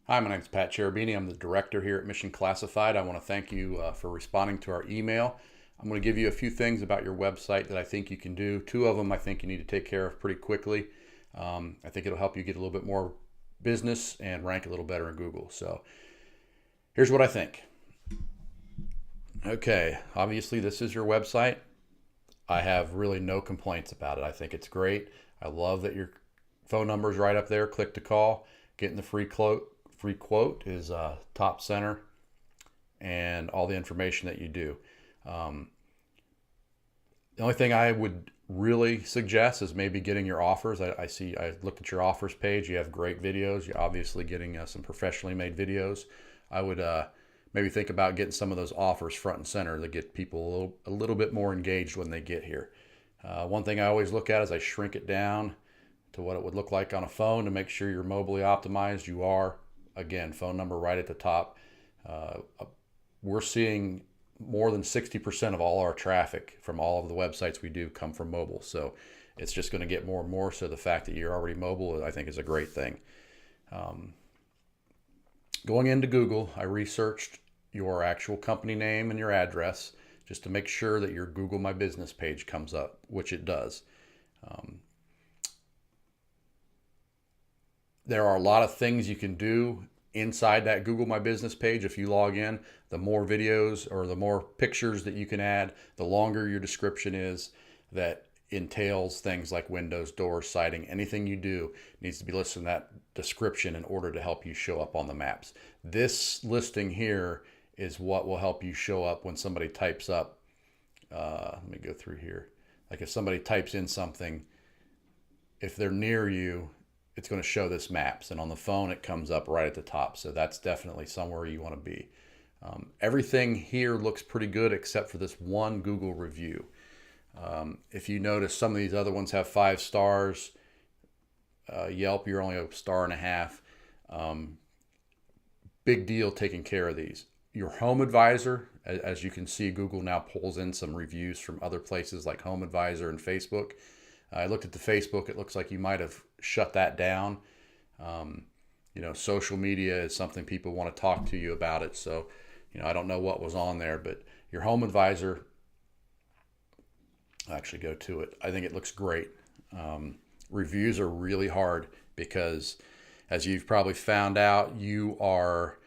Hi, my name is Pat Cherubini. I'm the director here at Mission Classified. I want to thank you for responding to our email. I'm going to give you a few things about your website that I think you can do. Two of them I think you need to take care of pretty quickly. I think it'll help you get a little bit more business and rank a little better in Google. So here's what I think. Okay, obviously this is your website. I have really no complaints about it. I think it's great. I love that your phone number is right up there. Click to call. Getting the free quote. Free quote is top center, and all the information that you do. Um, the only thing I would really suggest is maybe getting your offers. I looked at your offers page. You have great videos. You're obviously getting some professionally made videos. I would maybe think about getting some of those offers front and center to get people a little bit more engaged when they get here. One thing I always look at is I shrink it down to what it would look like on a phone to make sure you're mobily optimized. You are. Again, phone number right at the top. We're seeing more than 60% of all our traffic from all of the websites we do come from mobile. So it's just going to get more and more. So the fact that you're already mobile, I think, is a great thing. Going into Google, I researched your actual company name and your address just to make sure that your Google My Business page comes up, which it does. There are a lot of things you can do inside that Google My Business page. If you log in, the more videos or the more pictures that you can add, the longer your description is that entails things like windows, doors, siding. Anything you do needs to be listed in that description in order to help you show up on the maps. This listing here is what will help you show up when somebody types up. Let me go through here. Like if somebody types in something, if they're near you, it's going to show this maps, and on the phone it comes up right at the top. So that's definitely somewhere you want to be. Everything here looks pretty good except for this one Google review. If you notice, some of these other ones have 5 stars. Yelp, you're only a star and a half. Big deal taking care of these. Your home advisor, as you can see, Google now pulls in some reviews from other places like Home Advisor and Facebook. I looked at the Facebook. It looks like you might have shut that down. Social media is something people want to talk to you about it. So, I don't know what was on there, but your home advisor, I'll actually go to it. I think it looks great. Reviews are really hard because, as you've probably found out, you are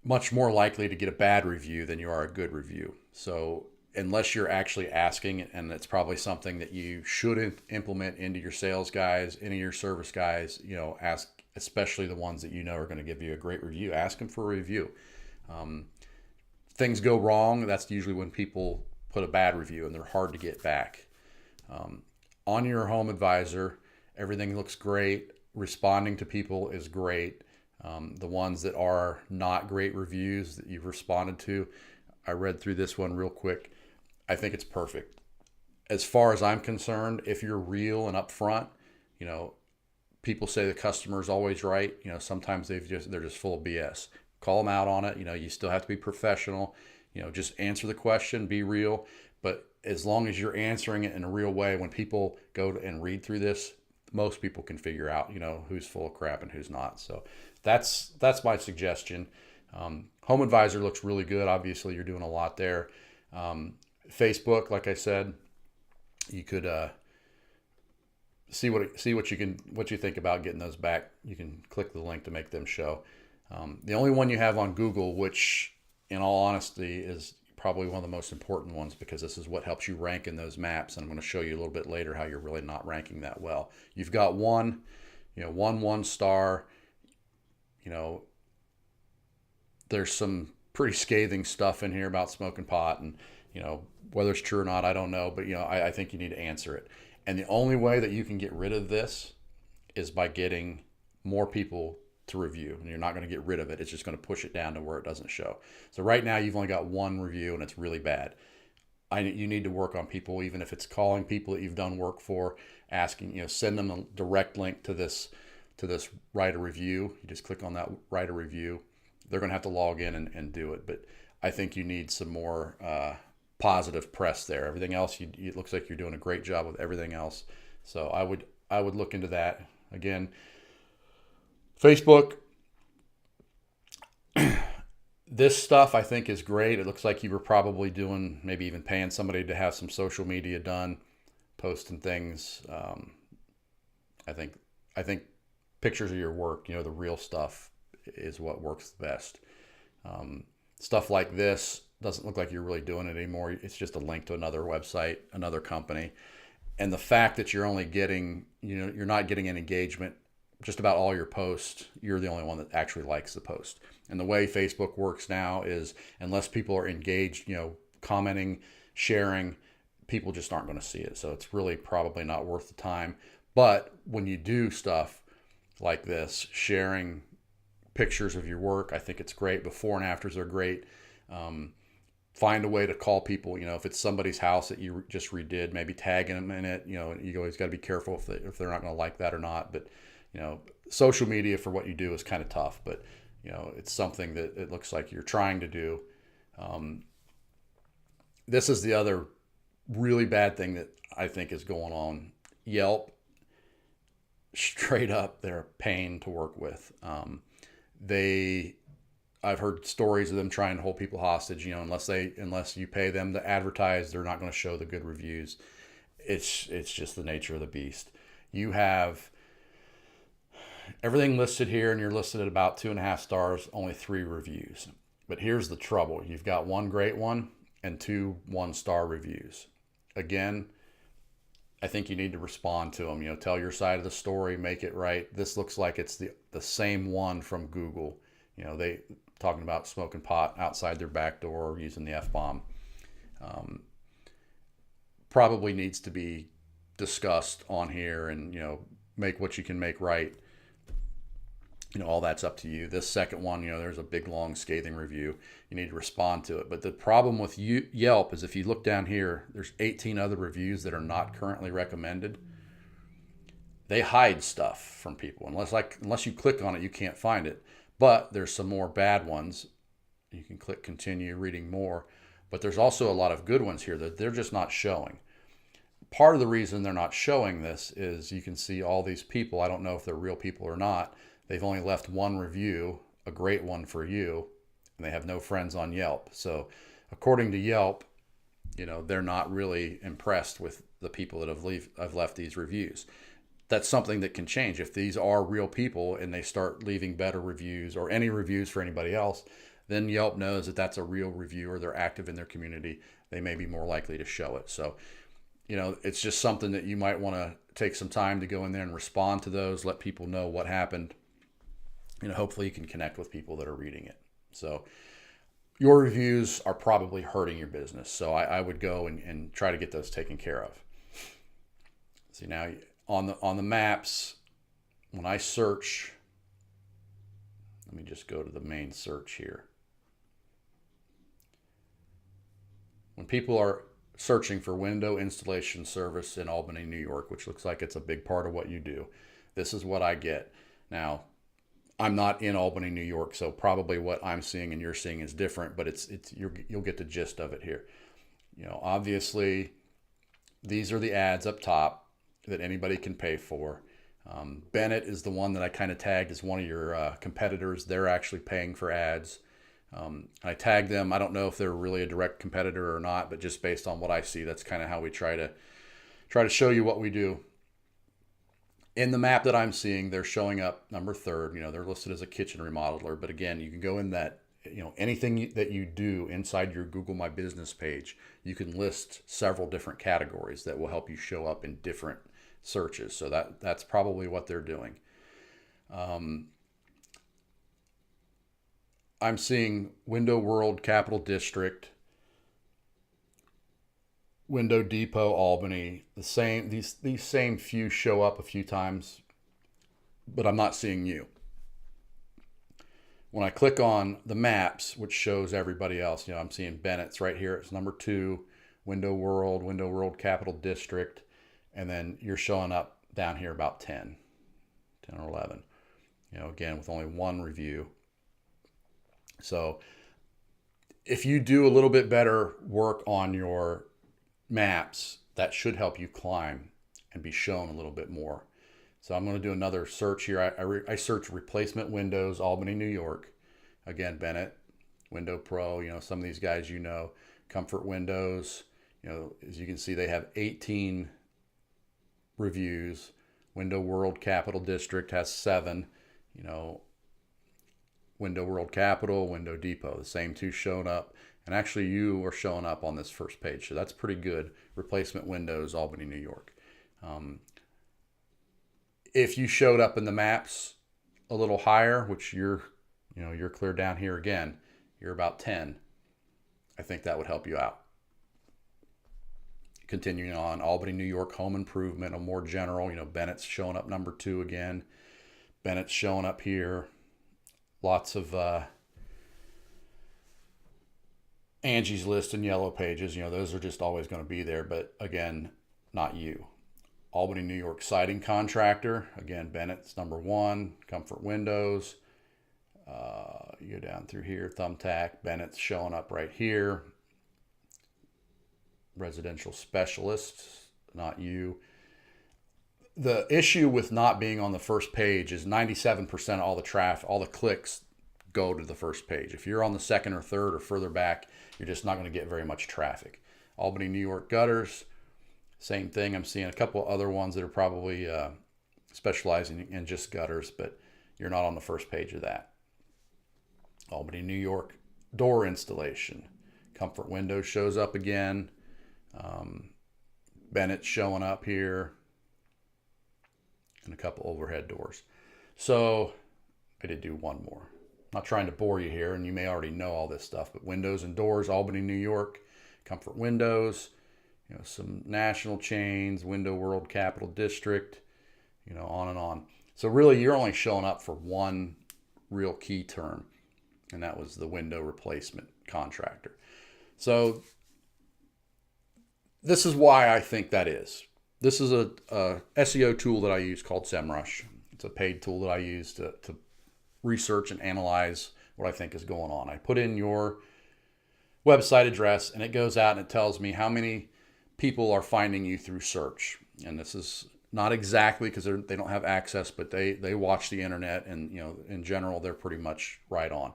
much more likely to get a bad review than you are a good review. So unless you're actually asking, and it's probably something that you should implement into your sales guys, into your service guys, ask, especially the ones that are going to give you a great review, ask them for a review. Things go wrong. That's usually when people put a bad review and they're hard to get back. On your home advisor, everything looks great. Responding to people is great. The ones that are not great reviews that you've responded to, I read through this one real quick. I think it's perfect. As far as I'm concerned, if you're real and upfront, people say the customer's always right. Sometimes they're just full of BS. Call them out on it. You still have to be professional. Just answer the question, be real. But as long as you're answering it in a real way, when people go and read through this, most people can figure out, who's full of crap and who's not. So that's my suggestion. Home Advisor looks really good. Obviously, you're doing a lot there. Facebook, like I said, you could see what you think about getting those back. You can click the link to make them show. The only one you have on Google, which, in all honesty, is probably one of the most important ones because this is what helps you rank in those maps. And I'm going to show you a little bit later how you're really not ranking that well. You've got one 1-star. There's some pretty scathing stuff in here about smoking pot, and whether it's true or not, I don't know, but I think you need to answer it. And the only way that you can get rid of this is by getting more people to review, and you're not going to get rid of it. It's just going to push it down to where it doesn't show. So right now you've only got one review and it's really bad. You need to work on people, even if it's calling people that you've done work for, asking, send them a direct link to this write a review. You just click on that write a review. They're going to have to log in and do it. But I think you need some more positive press there. Everything else, it looks like you're doing a great job with everything else. So I would look into that. Again, Facebook, this stuff I think is great. It looks like you were probably doing, maybe even paying somebody to have some social media done, posting things. I think pictures of your work, the real stuff is what works the best. Stuff like this doesn't look like you're really doing it anymore. It's just a link to another website, another company. And the fact that you're only getting, you're not getting an engagement, just about all your posts, you're the only one that actually likes the post. And the way Facebook works now is unless people are engaged, commenting, sharing, people just aren't going to see it. So it's really probably not worth the time. But when you do stuff like this, sharing pictures of your work, I think it's great. Before and afters are great. Find a way to call people. If it's somebody's house that you just redid, maybe tagging them in it. You always got to be careful if they're not going to like that or not. But social media for what you do is kind of tough. But it's something that it looks like you're trying to do. This is the other really bad thing that I think is going on. Yelp, straight up, they're a pain to work with. I've heard stories of them trying to hold people hostage. Unless you pay them to advertise, they're not going to show the good reviews. It's just the nature of the beast. You have everything listed here, and you're listed at about 2.5 stars, only 3 reviews. But here's the trouble: you've got 1 great one and 2 1-star reviews. Again, I think you need to respond to them. Tell your side of the story, make it right. This looks like it's the same one from Google. They talking about smoking pot outside their back door, using the F-bomb. Probably needs to be discussed on here, and make what you can make right. All that's up to you. This second one, there's a big, long, scathing review. You need to respond to it. But the problem with Yelp is if you look down here, there's 18 other reviews that are not currently recommended. They hide stuff from people. Unless you click on it, you can't find it. But there's some more bad ones. You can click continue, reading more. But there's also a lot of good ones here that they're just not showing. Part of the reason they're not showing this is you can see all these people. I don't know if they're real people or not. They've only left 1 review, a great one for you, and they have no friends on Yelp. So according to Yelp, they're not really impressed with the people that have left these reviews. That's something that can change. If these are real people and they start leaving better reviews or any reviews for anybody else, then Yelp knows that that's a real reviewer. They're active in their community. They may be more likely to show it. So, it's just something that you might want to take some time to go in there and respond to those, let people know what happened. Hopefully you can connect with people that are reading it. So your reviews are probably hurting your business. So I would go and try to get those taken care of. See, now on the maps, when I search, let me just go to the main search here. When people are searching for window installation service in Albany, New York, which looks like it's a big part of what you do, this is what I get. Now, I'm not in Albany, New York, so probably what I'm seeing and you're seeing is different, but you'll get the gist of it here. Obviously, these are the ads up top that anybody can pay for. Bennett is the one that I kind of tagged as one of your competitors. They're actually paying for ads. I tagged them. I don't know if they're really a direct competitor or not, but just based on what I see, that's kind of how we try to show you what we do. In the map that I'm seeing, they're showing up number 3rd. They're listed as a kitchen remodeler. But again, you can go in that, anything that you do inside your Google My Business page, you can list several different categories that will help you show up in different searches. So that's probably what they're doing. I'm seeing Window World Capital District, Window Depot, Albany, these same few show up a few times, but I'm not seeing you. When I click on the maps, which shows everybody else, I'm seeing Bennett's right here. It's number 2, Window World Capital District, and then you're showing up down here about 10 or 11. Again, with only 1 review. So if you do a little bit better work on your maps, that should help you climb and be shown a little bit more. So I'm going to do another search here. I search replacement windows, Albany, New York. Again, Bennett, Window Pro, some of these guys, Comfort Windows, as you can see, they have 18 reviews. Window World Capital District has 7, Window World Capital, Window Depot, the same 2 showing up. And actually you are showing up on this first page. So that's pretty good. Replacement Windows, Albany, New York. If you showed up in the maps a little higher, which you're clear down here again, you're about 10. I think that would help you out. Continuing on, Albany, New York, home improvement, a more general, Bennett's showing up number 2 again. Bennett's showing up here. Lots of Angie's List and Yellow Pages, those are just always going to be there, but again, not you. Albany, New York siding contractor. Again, Bennett's number 1. Comfort Windows. You go down through here. Thumbtack. Bennett's showing up right here. Residential specialist. Not you. The issue with not being on the first page is 97% of all the traffic, all the clicks go to the first page. If you're on the second or third or further back, you're just not going to get very much traffic. Albany, New York gutters. Same thing. I'm seeing a couple other ones that are probably specializing in just gutters, but you're not on the first page of that. Albany, New York door installation. Comfort Windows shows up again. Bennett's showing up here. And a couple overhead doors. So I did do one more. Not trying to bore you here, and you may already know all this stuff, but windows and doors, Albany, New York, Comfort Windows. Some national chains, Window World Capital District, on and on. So really, you're only showing up for one real key term, and that was the window replacement contractor. So this is why I think that is. This is a SEO tool that I use called SEMRush. It's a paid tool that I use to research and analyze what I think is going on. I put in your website address, and it goes out and it tells me how many people are finding you through search. And this is not exactly because they don't have access, but they watch the internet, and in general they're pretty much right on.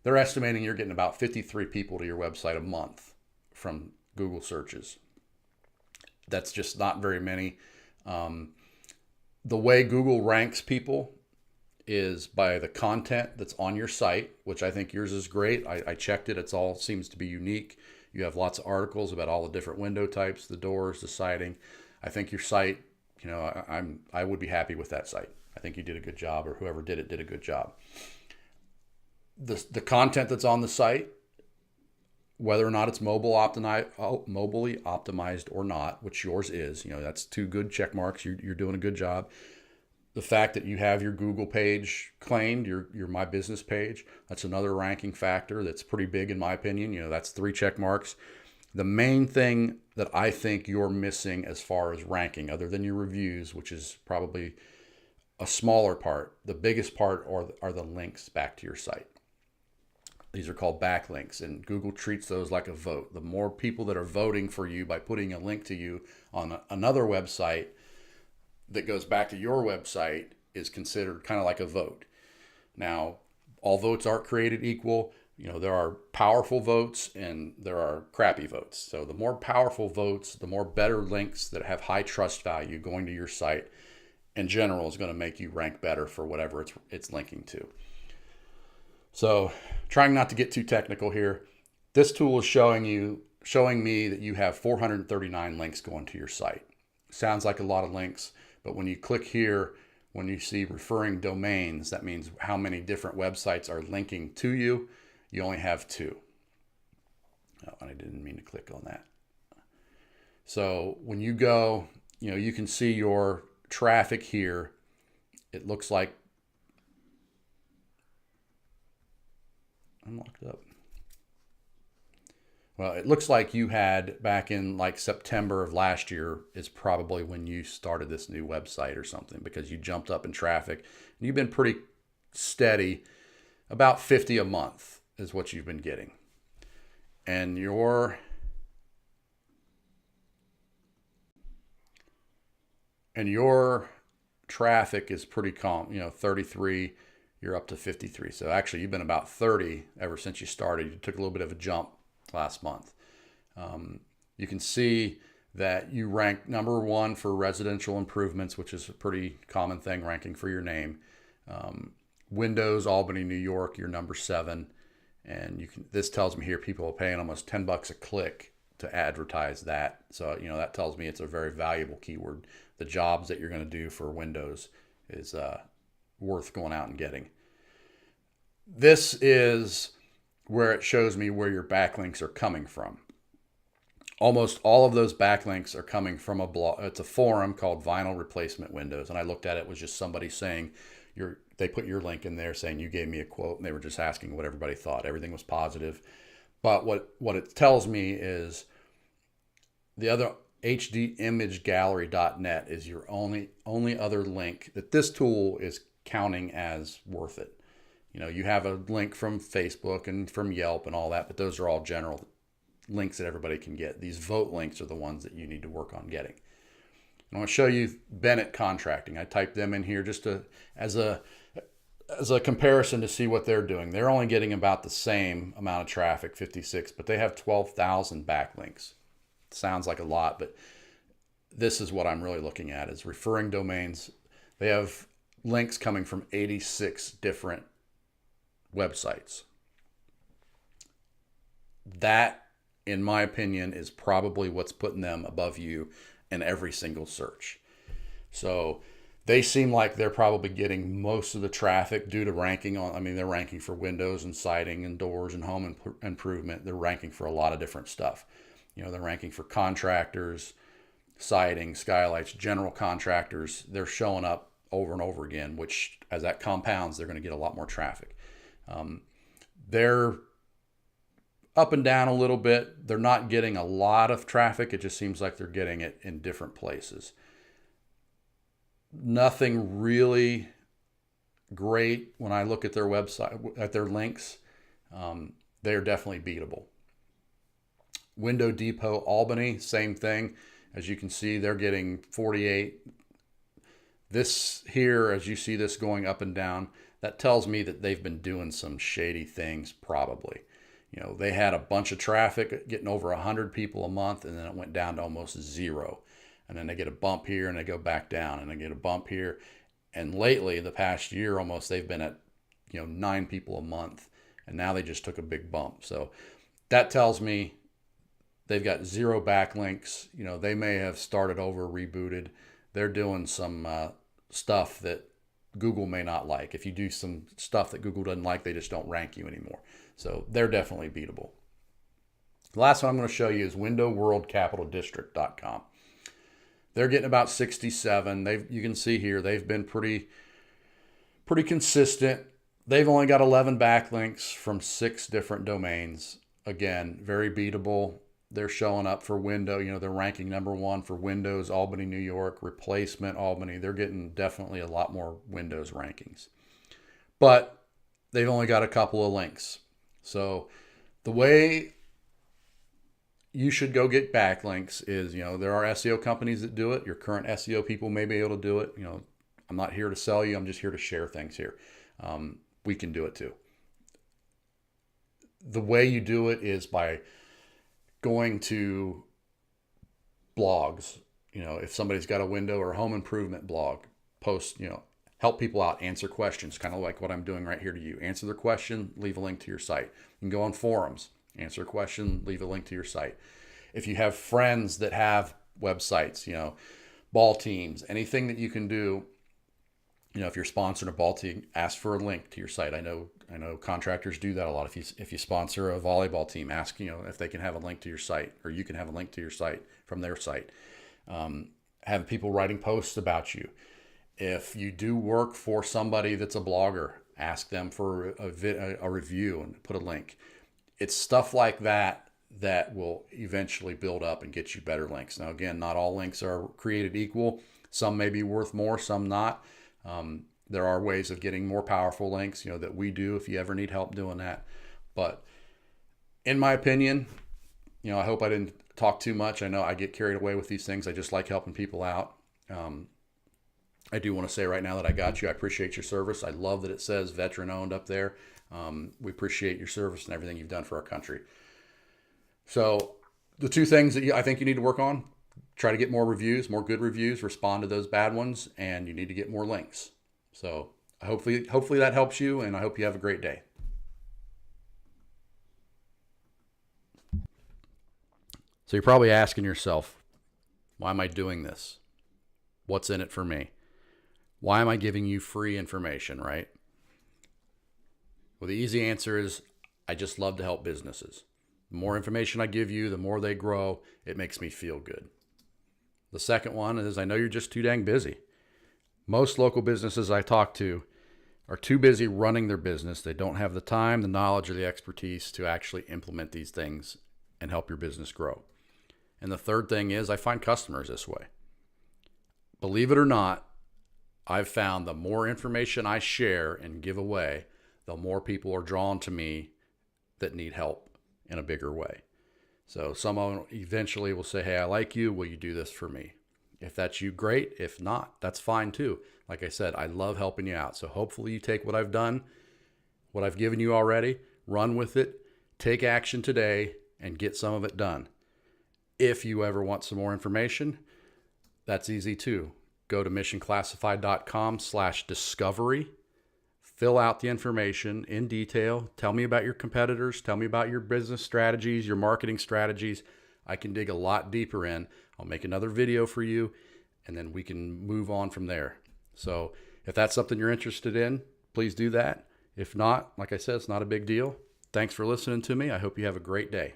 They're estimating you're getting about 53 people to your website a month from Google searches. That's just not very many. The way Google ranks people is by the content that's on your site, which I think yours is great. I checked it. It's all seems to be unique. You have lots of articles about all the different window types, the doors, the siding. I think your site, I would be happy with that site. I think you did a good job, or whoever did it did a good job. The content that's on the site, whether or not it's mobilely optimized or not, which yours is, that's 2 good check marks. You're doing a good job. The fact that you have your Google page claimed, your My Business page, that's another ranking factor that's pretty big in my opinion. That's 3 check marks. The main thing that I think you're missing as far as ranking, other than your reviews, which is probably a smaller part, the biggest part are the links back to your site. These are called backlinks, and Google treats those like a vote. The more people that are voting for you by putting a link to you on another website that goes back to your website is considered kind of like a vote. Now, all votes aren't created equal. There are powerful votes and there are crappy votes. So the more powerful votes, the more better links that have high trust value going to your site in general is going to make you rank better for whatever it's linking to. So trying not to get too technical here, this tool is showing me that you have 439 links going to your site. Sounds like a lot of links, but when you click here, when you see referring domains, that means how many different websites are linking to you. You only have 2. Oh, and I didn't mean to click on that. So when you go, you can see your traffic here. It looks like I'm locked up. Well, it looks like you had back in like September of last year is probably when you started this new website or something, because you jumped up in traffic. And you've been pretty steady, about 50 a month is what you've been getting. And your traffic is pretty calm. 33, you're up to 53. So actually, you've been about 30 ever since you started. You took a little bit of a jump last month. You can see that you rank number 1 for residential improvements, which is a pretty common thing, ranking for your name. Windows, Albany, New York, you're number 7. And this tells me here people are paying almost $10 a click to advertise that. So, that tells me it's a very valuable keyword. The jobs that you're going to do for Windows is worth going out and getting. This is where it shows me where your backlinks are coming from. Almost all of those backlinks are coming from a blog. It's a forum called Vinyl Replacement Windows. And I looked at it, was just somebody saying, they put your link in there saying you gave me a quote, and they were just asking what everybody thought. Everything was positive. But what it tells me is the other hdImageGallery.net is your only other link that this tool is counting as worth it. You have a link from Facebook and from Yelp and all that, but those are all general links that everybody can get. These vote links are the ones that you need to work on getting. I want to show you Bennett Contracting. I typed them in here just as a comparison to see what they're doing. They're only getting about the same amount of traffic, 56, but they have 12,000 backlinks. Sounds like a lot, but this is what I'm really looking at is referring domains. They have links coming from 86 different websites. That, in my opinion, is probably what's putting them above you in every single search. So they seem like they're probably getting most of the traffic due to ranking they're ranking for windows and siding and doors and home improvement. They're ranking for a lot of different stuff. They're ranking for contractors, siding, skylights, general contractors. They're showing up over and over again, which as that compounds, they're going to get a lot more traffic. They're up and down a little bit. They're not getting a lot of traffic. It just seems like they're getting it in different places. Nothing really great when I look at their website, at their links. They're definitely beatable. Window Depot Albany, same thing. As you can see, they're getting 48. This here, as you see this going up and down, that tells me that they've been doing some shady things probably. They had a bunch of traffic getting over 100 people a month, and then it went down to almost 0. And then they get a bump here and they go back down, and they get a bump here. And lately, the past year almost, they've been at 9 people a month, and now they just took a big bump. So that tells me they've got 0 backlinks. They may have started over, rebooted. They're doing some stuff that Google may not like. If you do some stuff that Google doesn't like, they just don't rank you anymore. So they're definitely beatable. The last one I'm going to show you is windowworldcapitaldistrict.com. They're getting about 67. You can see here, they've been pretty consistent. They've only got 11 backlinks from 6 different domains. Again, very beatable. They're showing up for window. They're ranking number 1 for Windows, Albany, New York, Replacement, Albany. They're getting definitely a lot more Windows rankings. But they've only got a couple of links. So the way you should go get backlinks is, there are SEO companies that do it. Your current SEO people may be able to do it. I'm not here to sell you. I'm just here to share things here. We can do it too. The way you do it is by going to blogs. If somebody's got a window or home improvement blog, post, help people out, answer questions, kind of like what I'm doing right here to you. Answer their question, leave a link to your site. You can go on forums, answer a question, leave a link to your site. If you have friends that have websites, ball teams, anything that you can do, if you're sponsoring a ball team, ask for a link to your site. I know contractors do that a lot. If you sponsor a volleyball team, ask, if they can have a link to your site, or you can have a link to your site from their site. Have people writing posts about you. If you do work for somebody that's a blogger, ask them for a review and put a link. It's stuff like that that will eventually build up and get you better links. Now, again, not all links are created equal. Some may be worth more, some not. There are ways of getting more powerful links, that we do if you ever need help doing that. But in my opinion, I hope I didn't talk too much. I know I get carried away with these things. I just like helping people out. I do want to say right now that I got you. I appreciate your service. I love that it says veteran owned up there. We appreciate your service and everything you've done for our country. So the two things that I think you need to work on, try to get more reviews, more good reviews, respond to those bad ones, and you need to get more links. So hopefully that helps you, and I hope you have a great day. So you're probably asking yourself, why am I doing this? What's in it for me? Why am I giving you free information, right? Well, the easy answer is I just love to help businesses. The more information I give you, the more they grow. It makes me feel good. The second one is I know you're just too dang busy. Most local businesses I talk to are too busy running their business. They don't have the time, the knowledge, or the expertise to actually implement these things and help your business grow. And the third thing is I find customers this way. Believe it or not, I've found the more information I share and give away, the more people are drawn to me that need help in a bigger way. So someone eventually will say, hey, I like you. Will you do this for me? If that's you, great. If not, that's fine too. Like I said, I love helping you out. So hopefully you take what I've done, what I've given you already, run with it, take action today, and get some of it done. If you ever want some more information, that's easy too. Go to missionclassified.com/discovery. Fill out the information in detail. Tell me about your competitors. Tell me about your business strategies, your marketing strategies. I can dig a lot deeper in. I'll make another video for you, and then we can move on from there. So if that's something you're interested in, please do that. If not, like I said, it's not a big deal. Thanks for listening to me. I hope you have a great day.